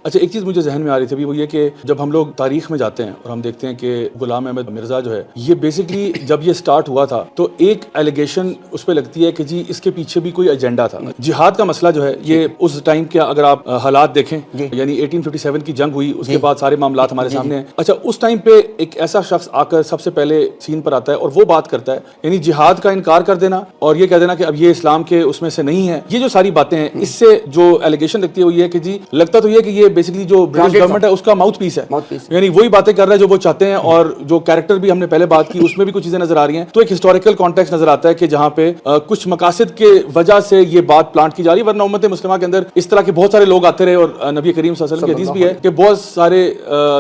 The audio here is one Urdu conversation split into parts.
اچھا ایک چیز مجھے ذہن میں آ رہی تھی وہ یہ کہ جب ہم لوگ تاریخ میں جاتے ہیں اور ہم دیکھتے ہیں کہ غلام احمد مرزا جو ہے یہ بیسکلی جب یہ سٹارٹ ہوا تھا تو ایک ایلیگیشن اس پہ لگتی ہے کہ جی اس کے پیچھے بھی کوئی ایجنڈا تھا. جہاد کا مسئلہ جو ہے یہ اس ٹائم کے اگر آپ حالات دیکھیں یعنی 1857 کی جنگ ہوئی اس کے بعد سارے معاملات ہمارے سامنے ہیں. اچھا اس ٹائم پہ ایک ایسا شخص آ کر سب سے پہلے سین پر آتا ہے اور وہ بات کرتا ہے یعنی جہاد کا انکار کر دینا اور یہ کہہ دینا کہ اب یہ اسلام کے اس میں سے نہیں ہے. یہ جو ساری باتیں ہیں اس سے جو ایلیگیشن لگتی ہے وہ یہ کہ جی لگتا تو یہ کہ یہ بیسکلی جو برٹش گورنمنٹ ہے اس کا ماؤتھ پیس ہے, یعنی وہی باتیں کر رہا ہے جو وہ چاہتے ہیں اور جو کیریکٹر بھی ہم نے پہلے بات کی اس میں بھی کچھ چیزیں نظر آ رہی ہیں. تو ایک ہسٹوریکل کانٹیکسٹ نظر آتا ہے کہ جہاں پہ کچھ مقاصد کے وجہ سے یہ بات پلانٹ کی جا رہی ہے, ورنہ امت مسلمہ کے اندر اس طرح کے بہت سارے لوگ آتے رہے اور نبی کریم صلی اللہ علیہ وسلم کی حدیث بھی ہے کہ بہت سارے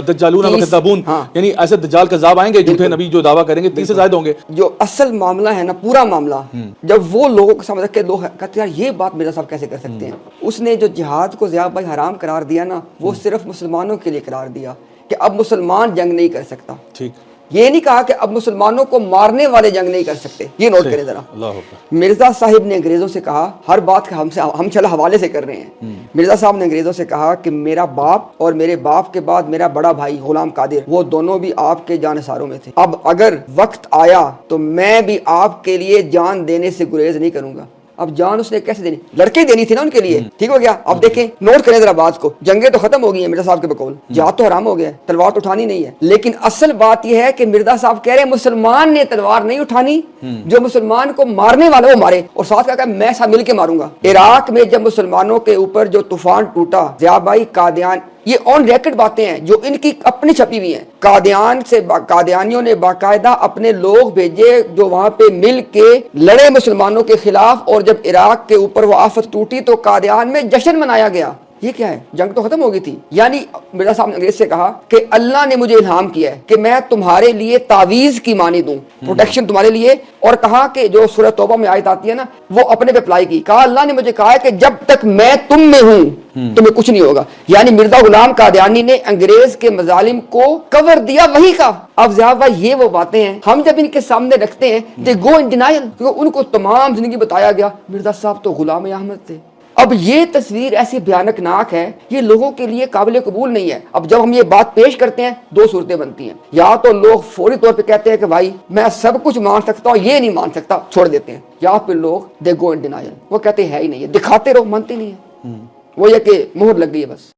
دجالون و کذابون یعنی ایسے دجال کذاب آئیں گے جھوٹے نبی جو دعویٰ کریں گے 30 سے زائد ہوں گے. جو اصل معاملہ ہے نا پورا معاملہ جب وہ لوگوں کو سمجھ کے لوگ کہتے ہیں یہ بات مرزا صاحب کیسے کر سکتے ہیں. اس نے جو جہاد کو ضیاء بھائی حرام قرار دیا نا وہ صرف مسلمانوں کے لیے قرار دیا کہ اب مسلمان جنگ نہیں کر سکتا. ٹھیک یہ نہیں کہا کہ اب مسلمانوں کو مارنے والے جنگ نہیں کر سکتے. یہ نوٹ کریں ذرا. مرزا صاحب نے انگریزوں سے کہا ہر بات ہم چلا حوالے سے کر رہے ہیں. مرزا صاحب نے انگریزوں سے کہا کہ میرا باپ اور میرے باپ کے بعد میرا بڑا بھائی غلام قادر وہ دونوں بھی آپ کے جانثاروں میں تھے. اب اگر وقت آیا تو میں بھی آپ کے لیے جان دینے سے گریز نہیں کروں گا. اب جان اس نے کیسے دینی, لڑکے دینی تھی نا ان کے لیے. ٹھیک ہو گیا. اب دیکھیں نوٹ کریں ذرا بات کو. جنگیں تو ختم ہو گئی ہیں مرزا صاحب کے بقول, جہاد تو حرام ہو گیا, تلوار تو اٹھانی نہیں ہے. لیکن اصل بات یہ ہے کہ مرزا صاحب کہہ رہے ہیں مسلمان نے تلوار نہیں اٹھانی, جو مسلمان کو مارنے والا وہ مارے. اور ساتھ کہا کہ میں سب مل کے ماروں گا. عراق میں جب مسلمانوں کے اوپر جو طوفان ٹوٹا ضیاء بھائی قادیان, یہ آن ریکارڈ باتیں ہیں جو ان کی اپنی چھپی ہوئی ہیں. قادیانیوں نے باقاعدہ اپنے لوگ بھیجے جو وہاں پہ مل کے لڑے مسلمانوں کے خلاف, اور جب عراق کے اوپر وہ آفت ٹوٹی تو قادیان میں جشن منایا گیا. یہ کیا ہے, جنگ تو ختم ہو گئی تھی. یعنی مرزا صاحب نے انگریز سے کہا کہ اللہ نے مجھے الہام کیا ہے کہ میں تمہارے لیے تعویذ کی مانی دوں, پروٹیکشن تمہارے لیے. اور کہا کہ جو سورہ توبہ میں آیت آتی ہے نا وہ اپنے پہ اپلائی کی. کہا اللہ نے مجھے کہا ہے کہ جب تک میں تم میں ہوں تمہیں کچھ نہیں ہوگا. یعنی مرزا غلام قادیانی نے انگریز کے مظالم کو کور دیا وہی کا. اب ضیاء بھائی یہ وہ باتیں ہیں ہم جب ان کے سامنے رکھتے ہیں دے گو ان ڈینائل, کیونکہ ان کو تمام زندگی بتایا گیا مرزا صاحب تو غلام احمد تھے. اب یہ تصویر ایسی بھیانک ناک ہے, یہ لوگوں کے لیے قابل قبول نہیں ہے. اب جب ہم یہ بات پیش کرتے ہیں دو صورتیں بنتی ہیں, یا تو لوگ فوری طور پہ کہتے ہیں کہ بھائی میں سب کچھ مان سکتا ہوں, یہ نہیں مان سکتا, چھوڑ دیتے ہیں. یا پھر لوگ دے گو ان ڈینائل, وہ کہتے ہیں ہی نہیں ہے, دکھاتے رہو, مانتے نہیں ہے. وہ یہ کہ مہر لگ گئی ہے بس.